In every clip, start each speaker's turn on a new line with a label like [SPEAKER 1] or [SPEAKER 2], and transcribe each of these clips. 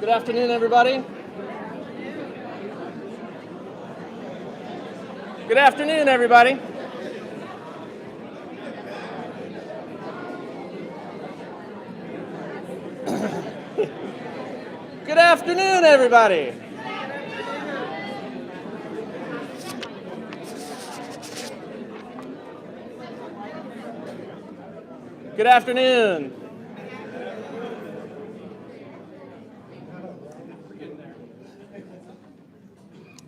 [SPEAKER 1] Good afternoon, everybody. Good afternoon, everybody. Good afternoon, everybody. Good afternoon.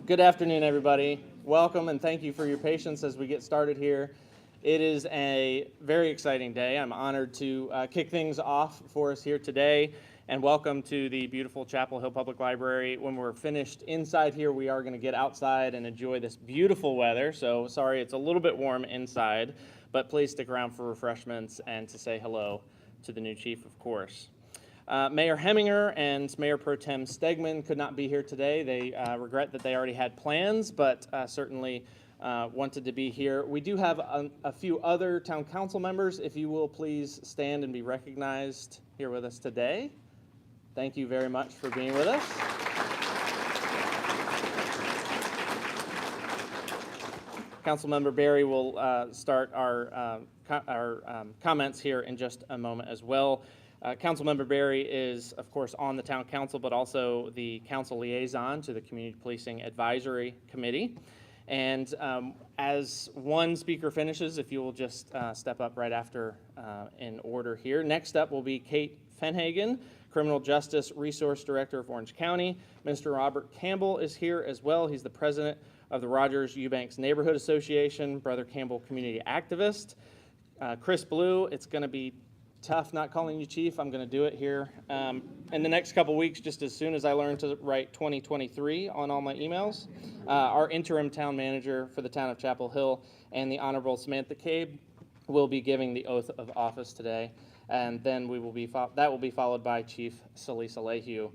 [SPEAKER 1] Good afternoon, everybody. Welcome and thank you for your patience as we get started here. It is a very exciting day. I'm honored to kick things off for us here today, and welcome to the beautiful Chapel Hill Public Library. When we're finished inside here, we are going to get outside and enjoy this beautiful weather. So sorry it's a little bit warm inside, but please stick around for refreshments and to say hello to the new chief, of course. Mayor Heminger and Mayor Pro Tem Stegman could not be here today. They regret that they already had plans, but certainly wanted to be here. We do have a few other town council members. If you will please stand and be recognized here with us today. Thank you very much for being with us. Councilmember Berry will start our comments here in just a moment as well. Councilmember Berry is, of course, on the town council, but also the council liaison to the Community Policing Advisory Committee. And as one speaker finishes, if you will just step up right after in order here. Next up will be Kate Fenhagen, Criminal Justice Resource Director of Orange County. Mr. Robert Campbell is here as well. He's the president of the Rogers Eubanks Neighborhood Association, Brother Campbell community activist. Chris Blue, it's going to be tough not calling you chief. I'm going to do it here in the next couple weeks, just as soon as I learn to write 2023 on all my emails. Our interim town manager for the town of Chapel Hill and the Honorable Samantha Cabe will be giving the oath of office today, and then that will be followed by Chief Celisa Lehew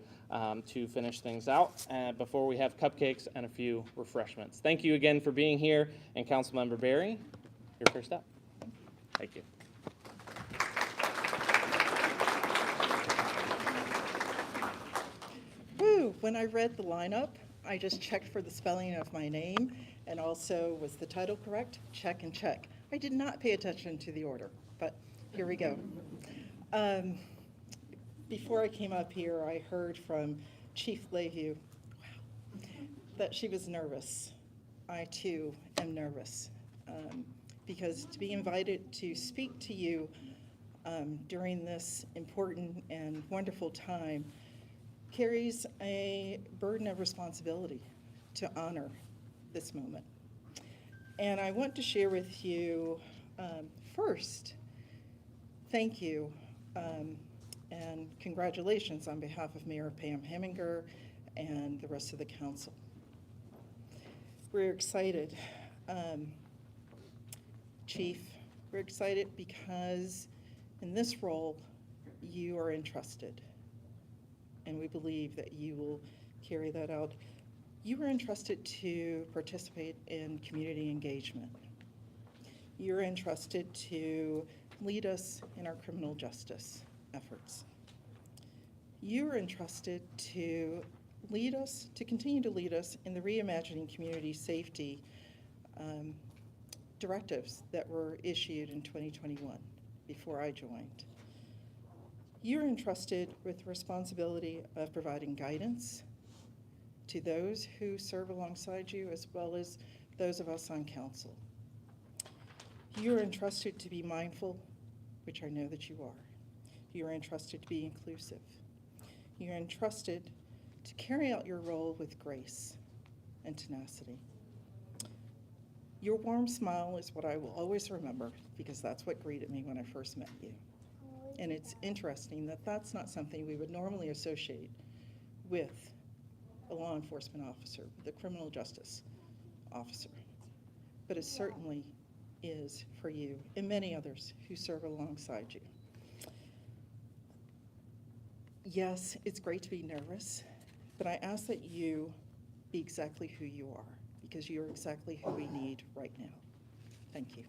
[SPEAKER 1] to finish things out before we have cupcakes and a few refreshments. Thank you again for being here, and Councilmember Berry, your first up. Thank you.
[SPEAKER 2] When I read the lineup, I just checked for the spelling of my name and also was the title correct? Check and check. I did not pay attention to the order, but here we go. Before I came up here, I heard from Chief Lehew that she was nervous. I too am nervous because to be invited to speak to you during this important and wonderful time carries a burden of responsibility to honor this moment. And I want to share with you first, thank you and congratulations on behalf of Mayor Pam Heminger and the rest of the council. We're excited, Chief, we're excited because in this role you are entrusted. And we believe that you will carry that out. You were entrusted to participate in community engagement. You're entrusted to lead us in our criminal justice efforts. You are entrusted to lead us, to continue to lead us in the reimagining community safety directives that were issued in 2021 before I joined. You're entrusted with the responsibility of providing guidance to those who serve alongside you as well as those of us on council. You're entrusted to be mindful, which I know that you are. You're entrusted to be inclusive. You're entrusted to carry out your role with grace and tenacity. Your warm smile is what I will always remember because that's what greeted me when I first met you. And it's interesting that that's not something we would normally associate with a law enforcement officer, the criminal justice officer. But it certainly is for you and many others who serve alongside you. Yes, it's great to be nervous, but I ask that you be exactly who you are because you're exactly who we need right now. Thank you.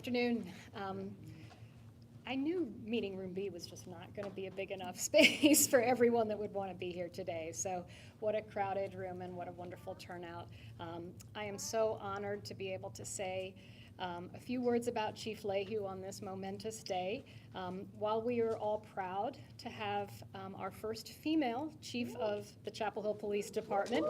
[SPEAKER 3] afternoon. I knew Meeting Room B was just not going to be a big enough space for everyone that would want to be here today. So what a crowded room and what a wonderful turnout. I am so honored to be able to say a few words about Chief Lehew on this momentous day. While we are all proud to have our first female chief of the Chapel Hill Police Department,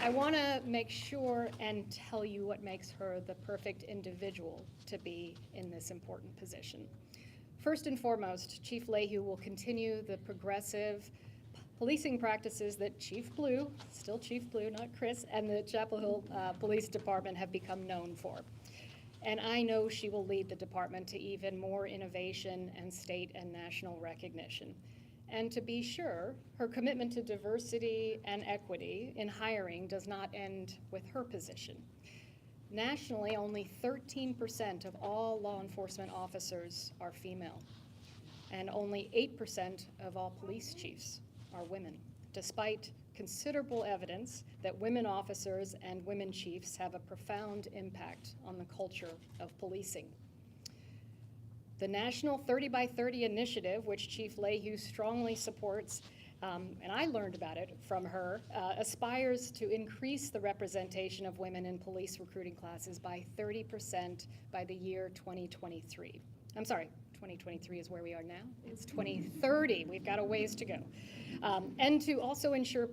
[SPEAKER 3] I want to make sure and tell you what makes her the perfect individual to be in this important position. First and foremost, Chief Lehew will continue the progressive policing practices that Chief Blue, still Chief Blue, not Chris, and the Chapel Hill Police Department have become known for. And I know she will lead the department to even more innovation and state and national recognition. And to be sure, her commitment to diversity and equity in hiring does not end with her position. Nationally, only 13% of all law enforcement officers are female, and only 8% of all police chiefs are women, despite considerable evidence that women officers and women chiefs have a profound impact on the culture of policing. The National 30 by 30 initiative, which Chief Lehew strongly supports, and I learned about it from her, aspires to increase the representation of women in police recruiting classes by 30% by the year 2023. I'm sorry, 2023 is where we are now. It's 2030. We've got a ways to go. And to also ensure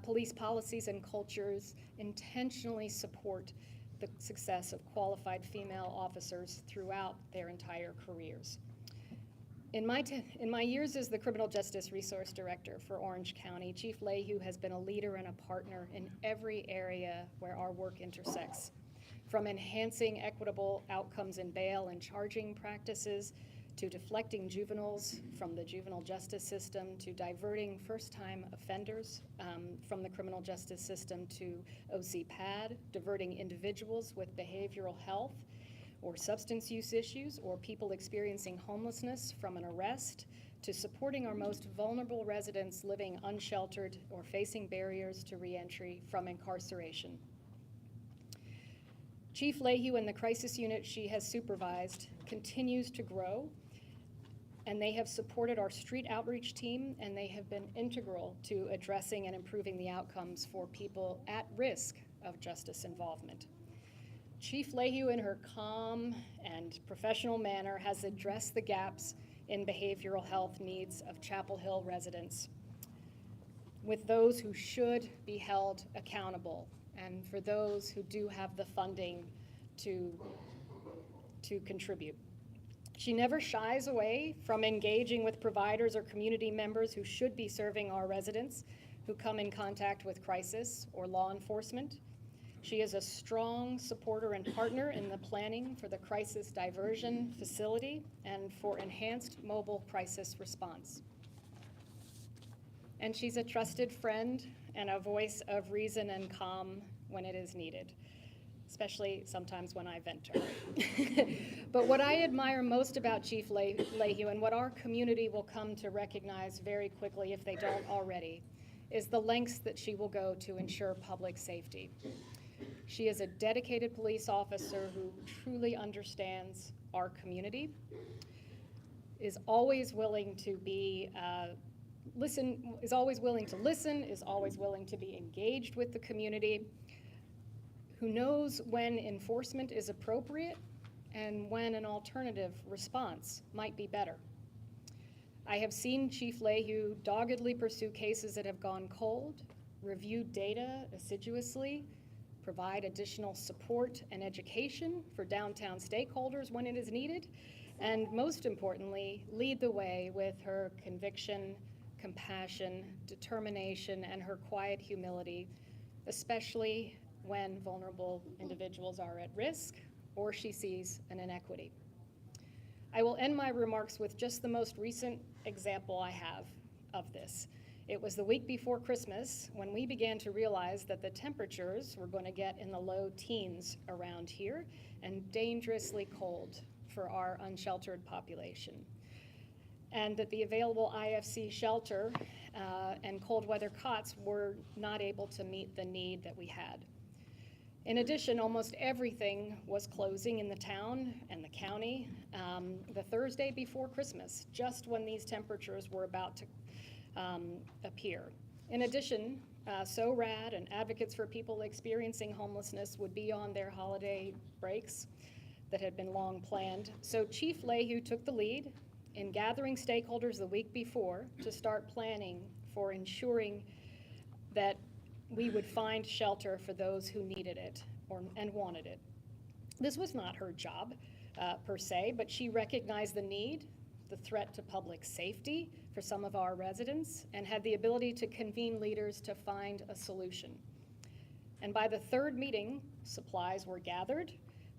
[SPEAKER 3] police policies and cultures intentionally support the success of qualified female officers throughout their entire careers. In my years as the Criminal Justice Resource Director for Orange County, Chief Lehew has been a leader and a partner in every area where our work intersects, from enhancing equitable outcomes in bail and charging practices, to deflecting juveniles from the juvenile justice system, to diverting first-time offenders from the criminal justice system to OC-PAD, diverting individuals with behavioral health or substance use issues, or people experiencing homelessness from an arrest, to supporting our most vulnerable residents living unsheltered or facing barriers to reentry from incarceration. Chief Lehew and the crisis unit she has supervised continues to grow, and they have supported our street outreach team, and they have been integral to addressing and improving the outcomes for people at risk of justice involvement. Chief Lehew, in her calm and professional manner, has addressed the gaps in behavioral health needs of Chapel Hill residents, with those who should be held accountable, and for those who do have the funding to contribute. She never shies away from engaging with providers or community members who should be serving our residents who come in contact with crisis or law enforcement. She is a strong supporter and partner in the planning for the crisis diversion facility and for enhanced mobile crisis response. And she's a trusted friend and a voice of reason and calm when it is needed, especially sometimes when I vent to her. But what I admire most about Chief Lehew, and what our community will come to recognize very quickly if they don't already, is the lengths that she will go to ensure public safety. She is a dedicated police officer who truly understands our community, is always willing to listen, is always willing to be engaged with the community, who knows when enforcement is appropriate and when an alternative response might be better. I have seen Chief Lehew doggedly pursue cases that have gone cold, review data assiduously, provide additional support and education for downtown stakeholders when it is needed, and most importantly, lead the way with her conviction, compassion, determination, and her quiet humility, especially when vulnerable individuals are at risk or she sees an inequity. I will end my remarks with just the most recent example I have of this. It was the week before Christmas when we began to realize that the temperatures were going to get in the low teens around here and dangerously cold for our unsheltered population. And that the available IFC shelter and cold weather cots were not able to meet the need that we had. In addition, almost everything was closing in the town and the county the Thursday before Christmas, just when these temperatures were about to appear. In addition, SORAD and advocates for people experiencing homelessness would be on their holiday breaks that had been long planned. So Chief Lehew took the lead in gathering stakeholders the week before to start planning for ensuring that we would find shelter for those who needed it and wanted it. This was not her job per se, but she recognized the need, the threat to public safety for some of our residents, and had the ability to convene leaders to find a solution. And by the third meeting, supplies were gathered,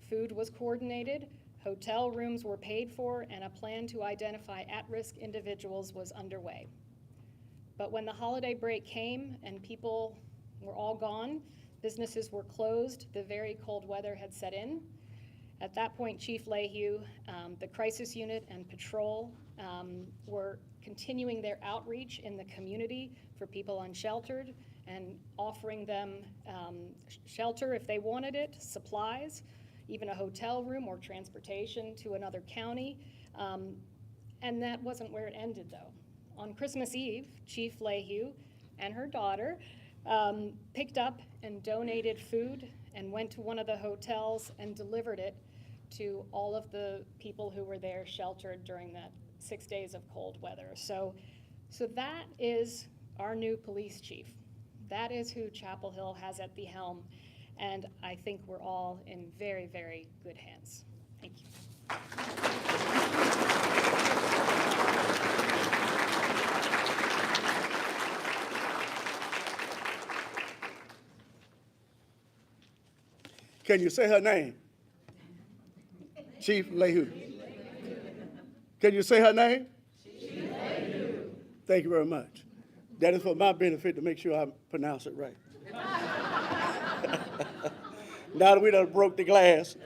[SPEAKER 3] food was coordinated, hotel rooms were paid for, and a plan to identify at-risk individuals was underway. But when the holiday break came and people were all gone, businesses were closed, the very cold weather had set in. At that point, Chief Lehew, the crisis unit and patrol were continuing their outreach in the community for people unsheltered and offering them shelter if they wanted it, supplies, even a hotel room or transportation to another county. And that wasn't where it ended, though. On Christmas Eve, Chief Lehew and her daughter picked up and donated food and went to one of the hotels and delivered it to all of the people who were there sheltered during that 6 days of cold weather. So that is our new police chief. That is who Chapel Hill has at the helm. And I think we're all in very, very good hands. Thank you.
[SPEAKER 4] Can you say her name? Chief Lehew. Can you say her name? Chief Lehew. Thank you very much. That is for my benefit to make sure I pronounce it right. Now that we done broke the glass,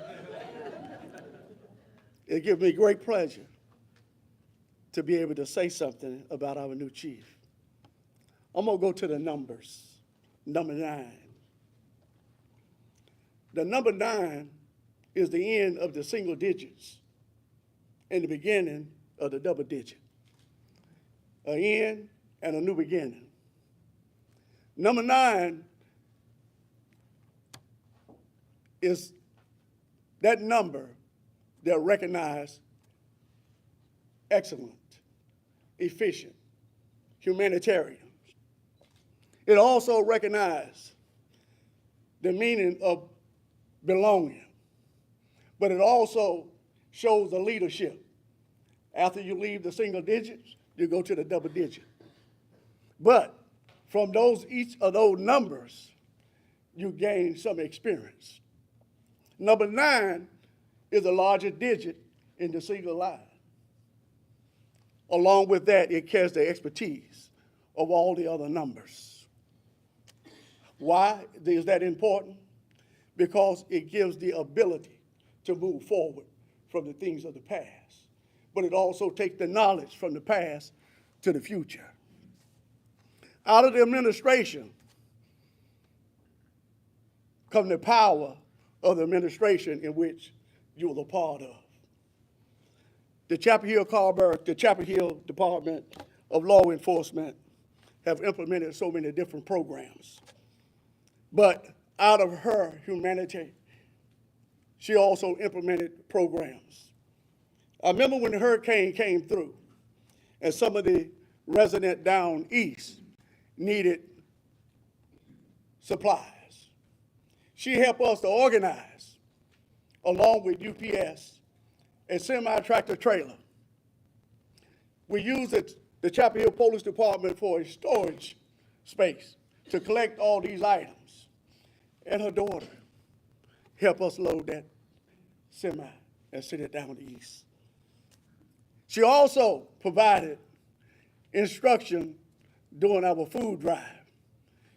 [SPEAKER 4] it gives me great pleasure to be able to say something about our new chief. I'm going to go to the numbers. Number 9. The number 9 is the end of the single digits and the beginning of the double digit. An end and a new beginning. Number 9 is that number that recognizes excellent, efficient, humanitarian. It also recognizes the meaning of belonging, but it also shows the leadership. After you leave the single digits, you go to the double digit. But from each of those numbers, you gain some experience. Number 9 is the largest digit in the single line. Along with that, it carries the expertise of all the other numbers. Why is that important? Because it gives the ability to move forward from the things of the past. But it also takes the knowledge from the past to the future. Out of the administration comes the power of the administration in which you were a part of. The Chapel Hill Department of Law Enforcement have implemented so many different programs. But out of her humanity, she also implemented programs. I remember when the hurricane came through and some of the residents down east needed supplies. She helped us to organize, along with UPS, a semi-tractor trailer. We used the Chapel Hill Police Department for a storage space to collect all these items. And her daughter helped us load that semi and send it down the east. She also provided instruction during our food drive.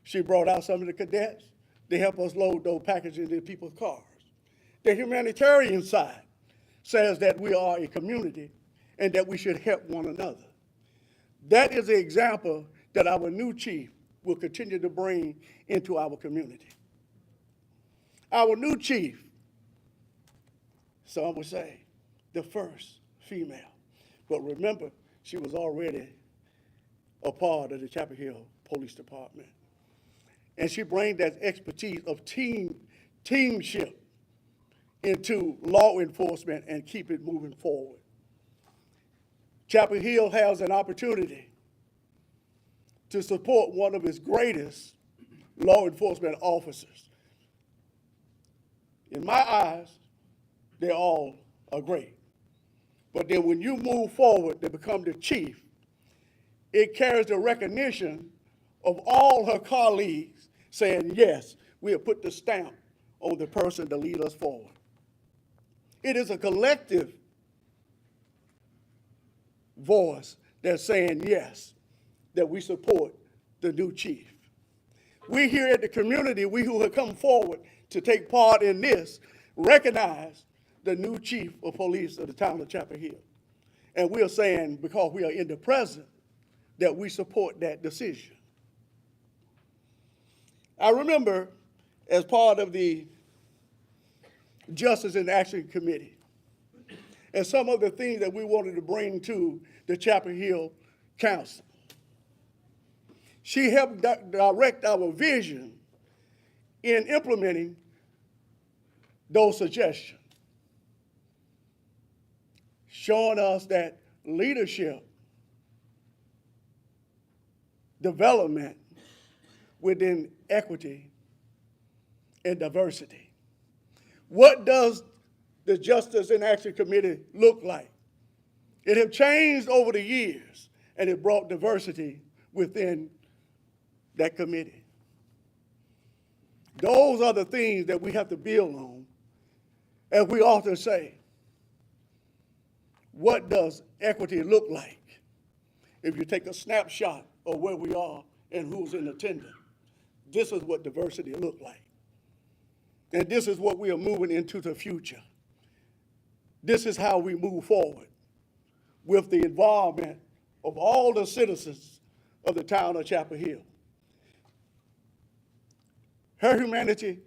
[SPEAKER 4] She brought out some of the cadets. They helped us load those packages in people's cars. The humanitarian side says that we are a community and that we should help one another. That is the example that our new chief will continue to bring into our community. Our new chief, some would say, the first female. But remember, she was already a part of the Chapel Hill Police Department. And she brings that expertise of teamship into law enforcement and keep it moving forward. Chapel Hill has an opportunity to support one of its greatest law enforcement officers. In my eyes, they all are great. But then when you move forward to become the chief, it carries the recognition of all her colleagues saying, yes, we have put the stamp on the person to lead us forward. It is a collective voice that's saying, yes, that we support the new chief. We here at the community, we who have come forward to take part in this, recognize the new chief of police of the town of Chapel Hill. And we are saying, because we are in the present, that we support that decision. I remember, as part of the Justice and Action Committee, and some of the things that we wanted to bring to the Chapel Hill Council. She helped direct our vision in implementing those suggestions, showing us that leadership, development within equity and diversity. What does the Justice and Action Committee look like? It has changed over the years, and it brought diversity within that committee. Those are the things that we have to build on. As we often say, what does equity look like? If you take a snapshot of where we are and who's in attendance, this is what diversity looks like. And this is what we are moving into the future. This is how we move forward with the involvement of all the citizens of the town of Chapel Hill. Her humanity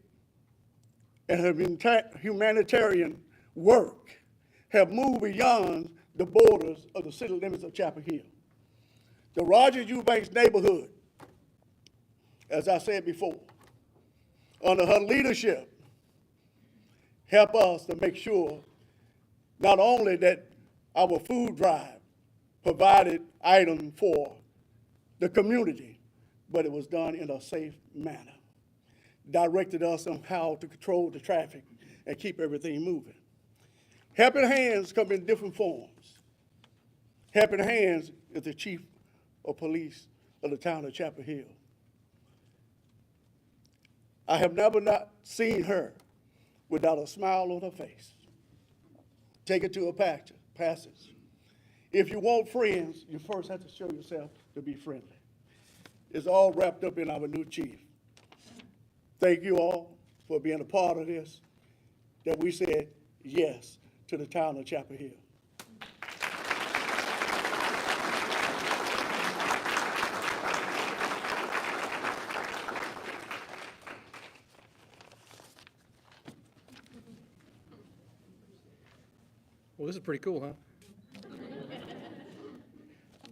[SPEAKER 4] and her humanitarian work have moved beyond the borders of the city limits of Chapel Hill. The Roger Eubanks neighborhood, as I said before, under her leadership, help us to make sure not only that our food drive provided items for the community, but it was done in a safe manner. Directed us on how to control the traffic and keep everything moving. Helping Hands come in different forms. Helping Hands is the chief of police of the town of Chapel Hill. I have never not seen her without a smile on her face. Take it to a passage. If you want friends, you first have to show yourself to be friendly. It's all wrapped up in our new chief. Thank you all for being a part of this, that we said yes to the town of Chapel Hill.
[SPEAKER 5] Well, this is pretty cool, huh?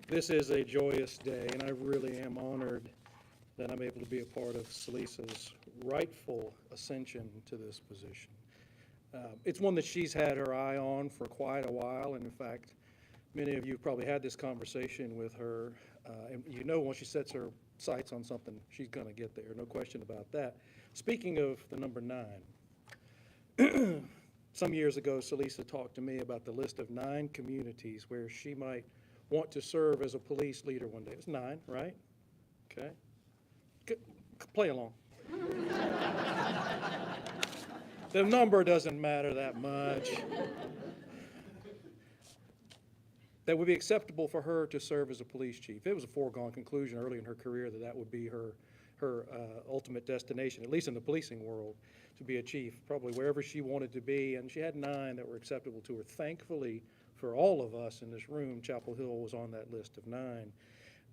[SPEAKER 5] This is a joyous day, and I really am honored that I'm able to be a part of Celisa's rightful ascension to this position. It's one that she's had her eye on for quite a while, and in fact, many of you probably had this conversation with her, and you know once she sets her sights on something, she's going to get there, no question about that. Speaking of the number 9, some years ago, Celisa talked to me about the list of 9 communities where she might want to serve as a police leader one day. It's 9, right? Okay. Play along. The number doesn't matter that much. That would be acceptable for her to serve as a police chief. It was a foregone conclusion early in her career that that would be her ultimate destination, at least in the policing world, to be a chief, probably wherever she wanted to be. And she had 9 that were acceptable to her. Thankfully, for all of us in this room, Chapel Hill was on that list of 9.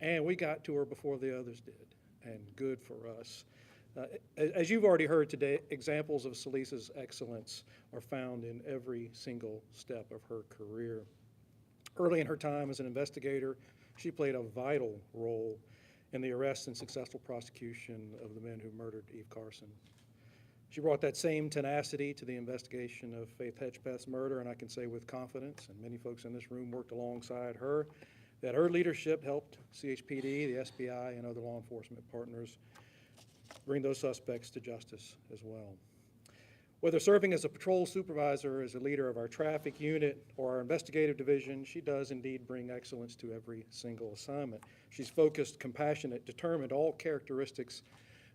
[SPEAKER 5] And we got to her before the others did, and good for us. As you've already heard today, examples of Celisa's excellence are found in every single step of her career. Early in her time as an investigator, she played a vital role in the arrest and successful prosecution of the men who murdered Eve Carson. She brought that same tenacity to the investigation of Faith Hedgepeth's murder, and I can say with confidence, and many folks in this room worked alongside her, that her leadership helped CHPD, the SBI, and other law enforcement partners bring those suspects to justice as well. Whether serving as a patrol supervisor, as a leader of our traffic unit, or our investigative division, she does indeed bring excellence to every single assignment. She's focused, compassionate, determined, all characteristics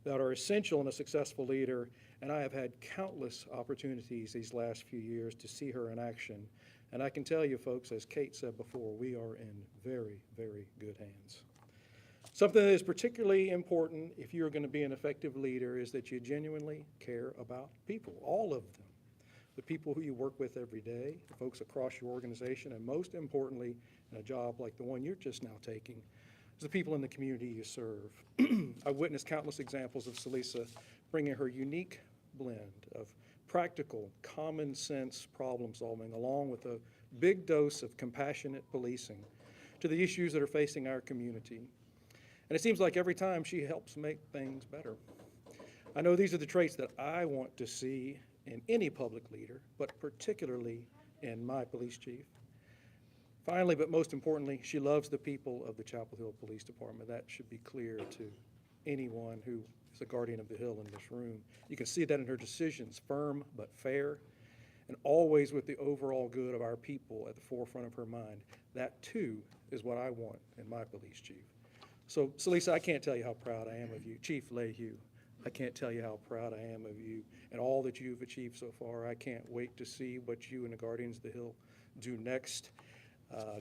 [SPEAKER 5] that are essential in a successful leader, and I have had countless opportunities these last few years to see her in action. And I can tell you, folks, as Kate said before, we are in very, very good hands. Something that is particularly important if you're going to be an effective leader is that you genuinely care about people, all of them. The people who you work with every day, the folks across your organization, and most importantly, in a job like the one you're just now taking, is the people in the community you serve. I've witnessed countless examples of Celisa bringing her unique blend of practical, common sense problem solving along with a big dose of compassionate policing to the issues that are facing our community. And it seems like every time she helps make things better. I know these are the traits that I want to see in any public leader, but particularly in my police chief. Finally, but most importantly, she loves the people of the Chapel Hill Police Department. That should be clear to anyone who is a guardian of the Hill in this room. You can see that in her decisions, firm but fair, and always with the overall good of our people at the forefront of her mind. That too is what I want in my police chief. So, Celisa, I can't tell you how proud I am of you. Chief Lehew, I can't tell you how proud I am of you and all that you've achieved so far. I can't wait to see what you and the Guardians of the Hill do next.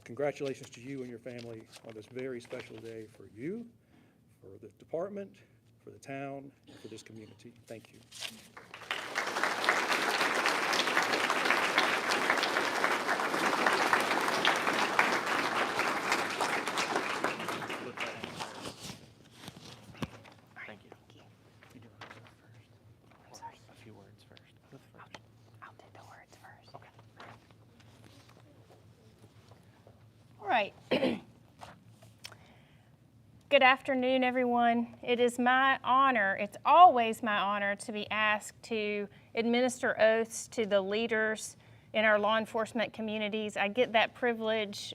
[SPEAKER 5] Congratulations to you and your family on this very special day for you, for the department, for the town, and for this community. Thank you.
[SPEAKER 1] Thank you. You do an oath first. Or a few words first. Oath first.
[SPEAKER 6] I'll do the words first.
[SPEAKER 1] Okay.
[SPEAKER 6] All right. Good afternoon, everyone. It is my honor, it's always my honor to be asked to administer oaths to the leaders in our law enforcement communities. I get that privilege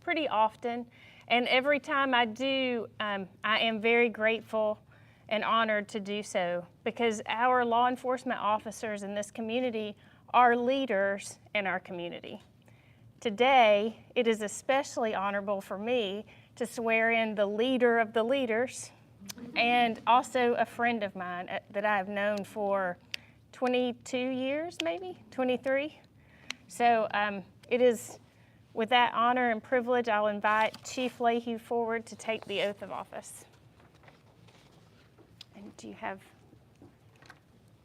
[SPEAKER 6] pretty often, and every time I do, I am very grateful and honored to do so because our law enforcement officers in this community are leaders in our community. Today, it is especially honorable for me to swear in the leader of the leaders and also a friend of mine that I have known for 22 years, maybe 23. So it is with that honor and privilege, I'll invite Chief Lehew forward to take the oath of office. And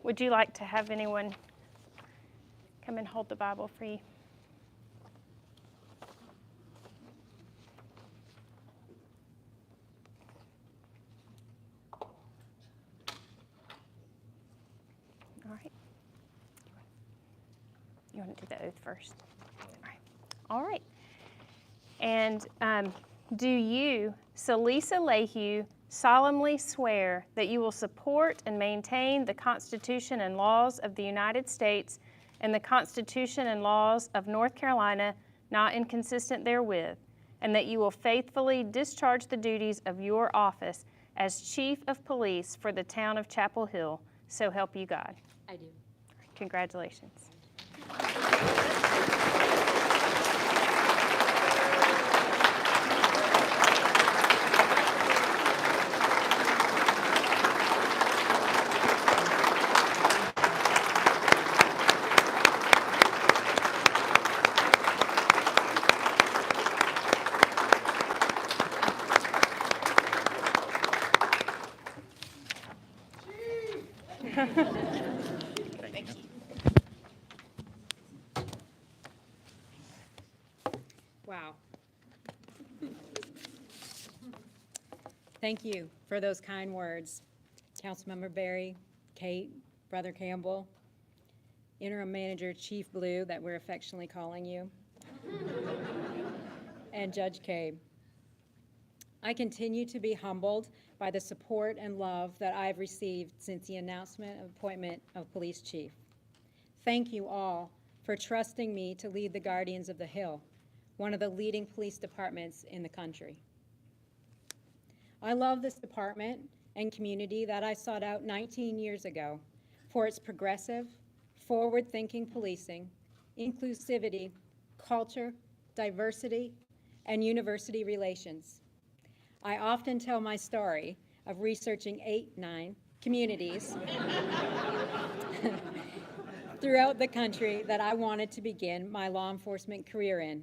[SPEAKER 6] would you like to have anyone come and hold the Bible for you? All right. You want to do the oath first? All right. And do you, Celisa Lehew, solemnly swear that you will support and maintain the Constitution and laws of the United States and the Constitution and laws of North Carolina, not inconsistent therewith, and that you will faithfully discharge the duties of your office as Chief of Police for the town of Chapel Hill, so help you God?
[SPEAKER 7] I do.
[SPEAKER 6] Congratulations.
[SPEAKER 1] Thank you.
[SPEAKER 7] Wow. Thank you for those kind words. Councilmember Berry, Kate, Brother Campbell, Interim Manager Chief Blue, that we're affectionately calling you, and Judge Cabe. I continue to be humbled by the support and love that I've received since the announcement of appointment of Police Chief. Thank you all for trusting me to lead the Guardians of the Hill, one of the leading police departments in the country. I love this department and community that I sought out 19 years ago for its progressive, forward-thinking policing, inclusivity, culture, diversity, and university relations. I often tell my story of researching 8-9 communities throughout the country that I wanted to begin my law enforcement career in.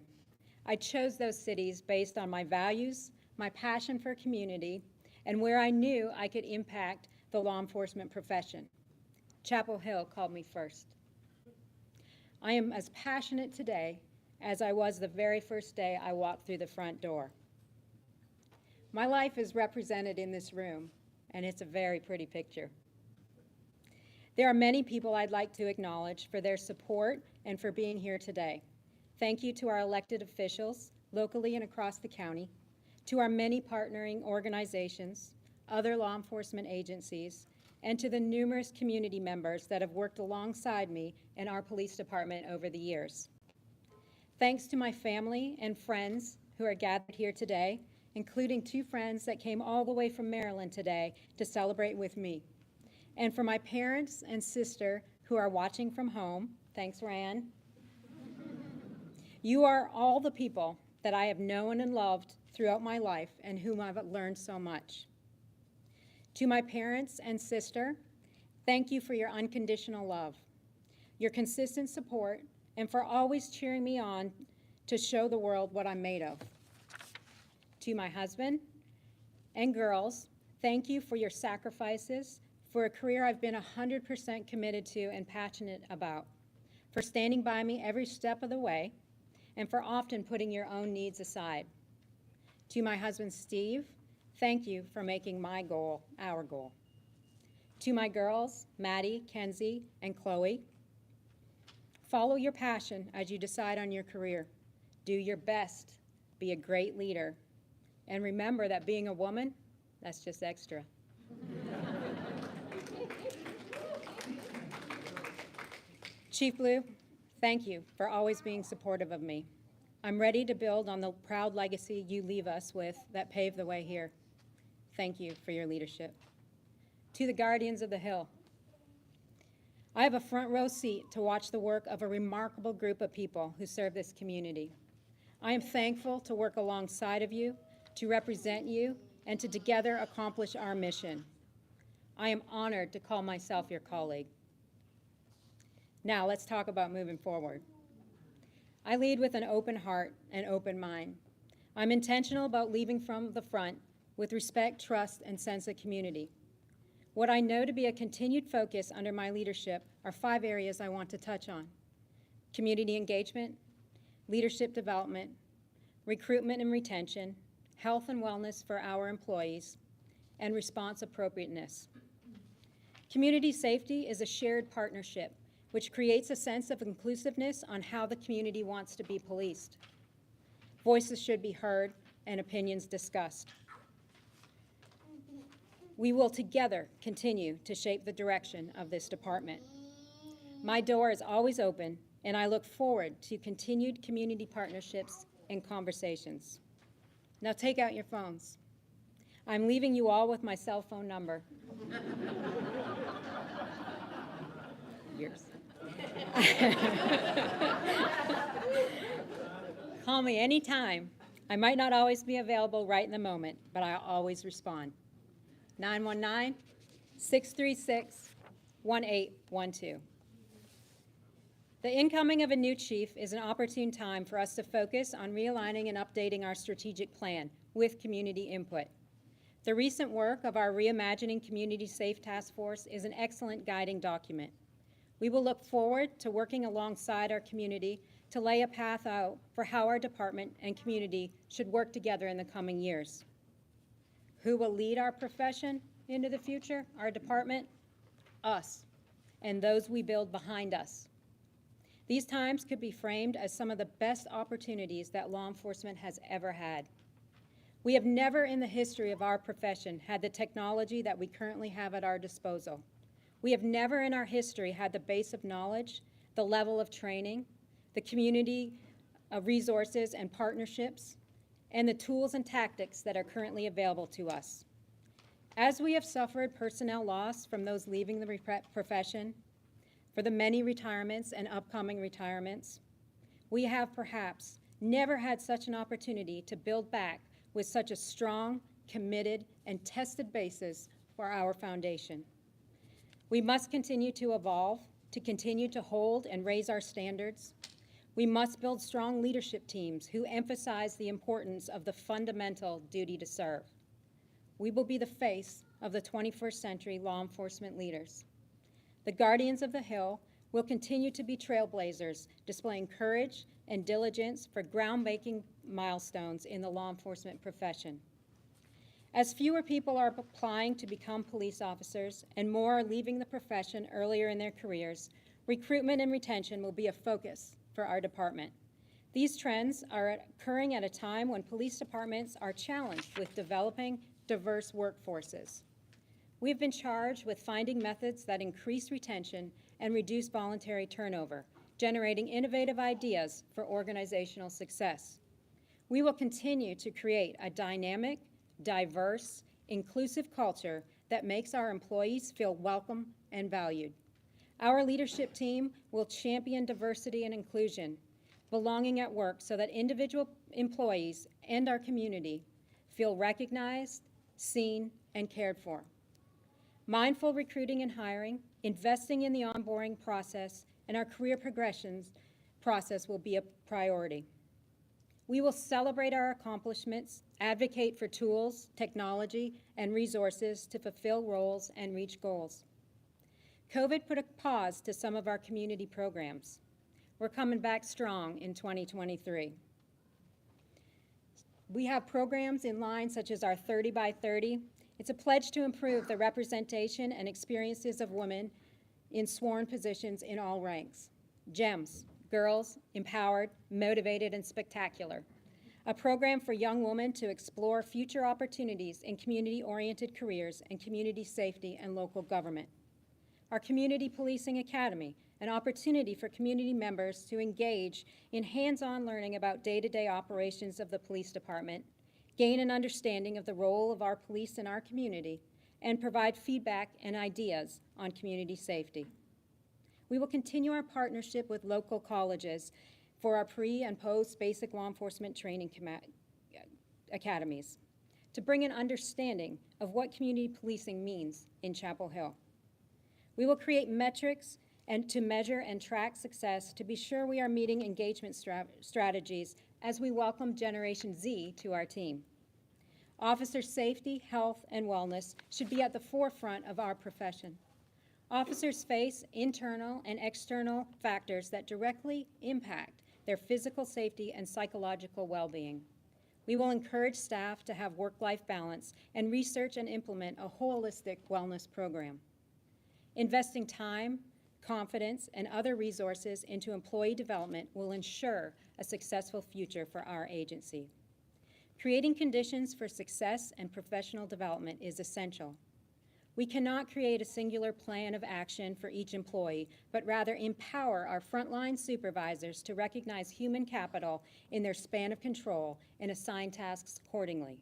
[SPEAKER 7] I chose those cities based on my values, my passion for community, and where I knew I could impact the law enforcement profession. Chapel Hill called me first. I am as passionate today as I was the very first day I walked through the front door. My life is represented in this room, and it's a very pretty picture. There are many people I'd like to acknowledge for their support and for being here today. Thank you to our elected officials, locally and across the county, to our many partnering organizations, other law enforcement agencies, and to the numerous community members that have worked alongside me in our police department over the years. Thanks to my family and friends who are gathered here today, including 2 friends that came all the way from Maryland today to celebrate with me. And for my parents and sister who are watching from home, thanks, Ryan. You are all the people that I have known and loved throughout my life and whom I've learned so much. To my parents and sister, thank you for your unconditional love, your consistent support, and for always cheering me on to show the world what I'm made of. To my husband and girls, thank you for your sacrifices, for a career I've been 100% committed to and passionate about, for standing by me every step of the way, and for often putting your own needs aside. To my husband, Steve, thank you for making my goal our goal. To my girls, Maddie, Kenzie, and Chloe, follow your passion as you decide on your career. Do your best, be a great leader, and remember that being a woman, that's just extra. Chief Blue, thank you for always being supportive of me. I'm ready to build on the proud legacy you leave us with that paved the way here. Thank you for your leadership. To the Guardians of the Hill, I have a front row seat to watch the work of a remarkable group of people who serve this community. I am thankful to work alongside of you, to represent you, and to together accomplish our mission. I am honored to call myself your colleague. Now let's talk about moving forward. I lead with an open heart and open mind. I'm intentional about leading from the front with respect, trust, and sense of community. What I know to be a continued focus under my leadership are 5 areas I want to touch on: community engagement, leadership development, recruitment and retention, health and wellness for our employees, and response appropriateness. Community safety is a shared partnership which creates a sense of inclusiveness on how the community wants to be policed. Voices should be heard and opinions discussed. We will together continue to shape the direction of this department. My door is always open, and I look forward to continued community partnerships and conversations. Now take out your phones. I'm leaving you all with my cell phone number. Yours. Call me anytime. I might not always be available right in the moment, but I'll always respond. 919-636-1812. The incoming of a new chief is an opportune time for us to focus on realigning and updating our strategic plan with community input. The recent work of our Reimagining Community Safe Task Force is an excellent guiding document. We will look forward to working alongside our community to lay a path out for how our department and community should work together in the coming years. Who will lead our profession into the future, our department? Us, and those we build behind us. These times could be framed as some of the best opportunities that law enforcement has ever had. We have never in the history of our profession had the technology that we currently have at our disposal. We have never in our history had the base of knowledge, the level of training, the community resources and partnerships, and the tools and tactics that are currently available to us. As we have suffered personnel loss from those leaving the profession, for the many retirements and upcoming retirements, we have perhaps never had such an opportunity to build back with such a strong, committed, and tested basis for our foundation. We must continue to evolve, to continue to hold and raise our standards. We must build strong leadership teams who emphasize the importance of the fundamental duty to serve. We will be the face of the 21st century law enforcement leaders. The Guardians of the Hill will continue to be trailblazers, displaying courage and diligence for groundbreaking milestones in the law enforcement profession. As fewer people are applying to become police officers and more are leaving the profession earlier in their careers, recruitment and retention will be a focus for our department. These trends are occurring at a time when police departments are challenged with developing diverse workforces. We have been charged with finding methods that increase retention and reduce voluntary turnover, generating innovative ideas for organizational success. We will continue to create a dynamic, diverse, inclusive culture that makes our employees feel welcome and valued. Our leadership team will champion diversity and inclusion, belonging at work so that individual employees and our community feel recognized, seen, and cared for. Mindful recruiting and hiring, investing in the onboarding process, and our career progressions process will be a priority. We will celebrate our accomplishments, advocate for tools, technology, and resources to fulfill roles and reach goals. COVID put a pause to some of our community programs. We're coming back strong in 2023. We have programs in line such as our 30 by 30. It's a pledge to improve the representation and experiences of women in sworn positions in all ranks. GEMS, Girls, Empowered, Motivated, and Spectacular. A program for young women to explore future opportunities in community-oriented careers and community safety and local government. Our Community Policing Academy, an opportunity for community members to engage in hands-on learning about day-to-day operations of the police department, gain an understanding of the role of our police in our community, and provide feedback and ideas on community safety. We will continue our partnership with local colleges for our pre- and post-basic law enforcement training academies to bring an understanding of what community policing means in Chapel Hill. We will create metrics and to measure and track success to be sure we are meeting engagement strategies as we welcome Generation Z to our team. Officer safety, health, and wellness should be at the forefront of our profession. Officers face internal and external factors that directly impact their physical safety and psychological well-being. We will encourage staff to have work-life balance and research and implement a holistic wellness program. Investing time, confidence, and other resources into employee development will ensure a successful future for our agency. Creating conditions for success and professional development is essential. We cannot create a singular plan of action for each employee, but rather empower our frontline supervisors to recognize human capital in their span of control and assign tasks accordingly.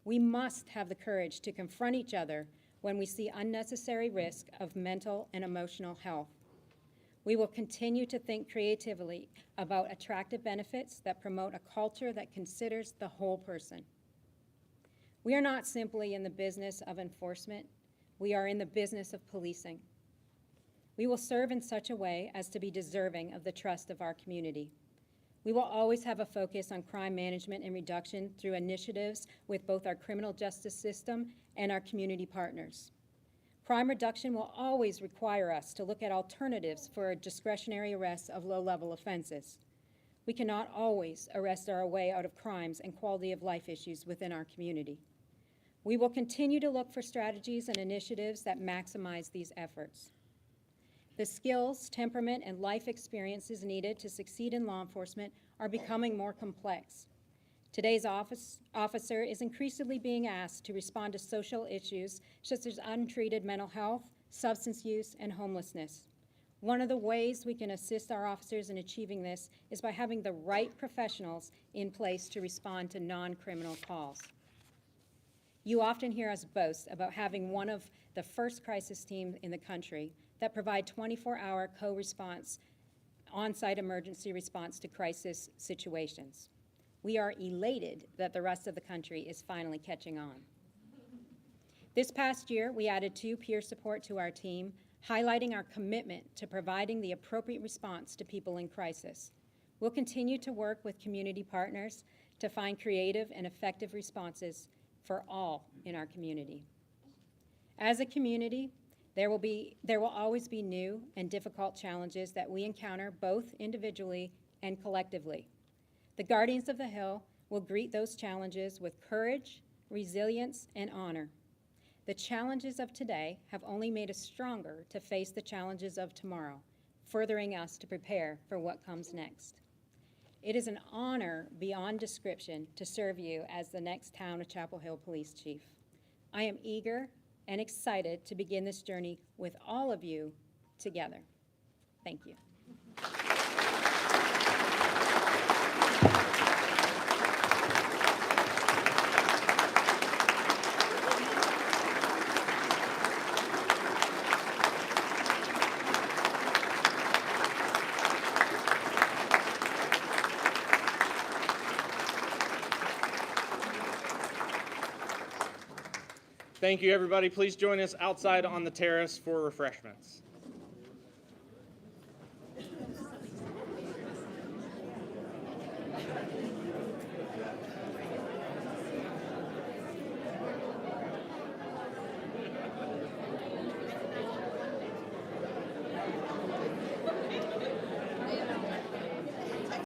[SPEAKER 7] We must have the courage to confront each other when we see unnecessary risk of mental and emotional health. We will continue to think creatively about attractive benefits that promote a culture that considers the whole person. We are not simply in the business of enforcement. We are in the business of policing. We will serve in such a way as to be deserving of the trust of our community. We will always have a focus on crime management and reduction through initiatives with both our criminal justice system and our community partners. Crime reduction will always require us to look at alternatives for discretionary arrests of low-level offenses. We cannot always arrest our way out of crimes and quality of life issues within our community. We will continue to look for strategies and initiatives that maximize these efforts. The skills, temperament, and life experiences needed to succeed in law enforcement are becoming more complex. Today's officer is increasingly being asked to respond to social issues such as untreated mental health, substance use, and homelessness. One of the ways we can assist our officers in achieving this is by having the right professionals in place to respond to non-criminal calls. You often hear us boast about having one of the first crisis teams in the country that provide 24-hour co-response, on-site emergency response to crisis situations. We are elated that the rest of the country is finally catching on. This past year, we added 2 peer support to our team, highlighting our commitment to providing the appropriate response to people in crisis. We'll continue to work with community partners to find creative and effective responses for all in our community. As a community, there will always be new and difficult challenges that we encounter both individually and collectively. The Guardians of the Hill will greet those challenges with courage, resilience, and honor. The challenges of today have only made us stronger to face the challenges of tomorrow, furthering us to prepare for what comes next. It is an honor beyond description to serve you as the next Town of Chapel Hill Police Chief. I am eager and excited to begin this journey with all of you together. Thank you.
[SPEAKER 1] Thank you, everybody. Please join us outside on the terrace for refreshments.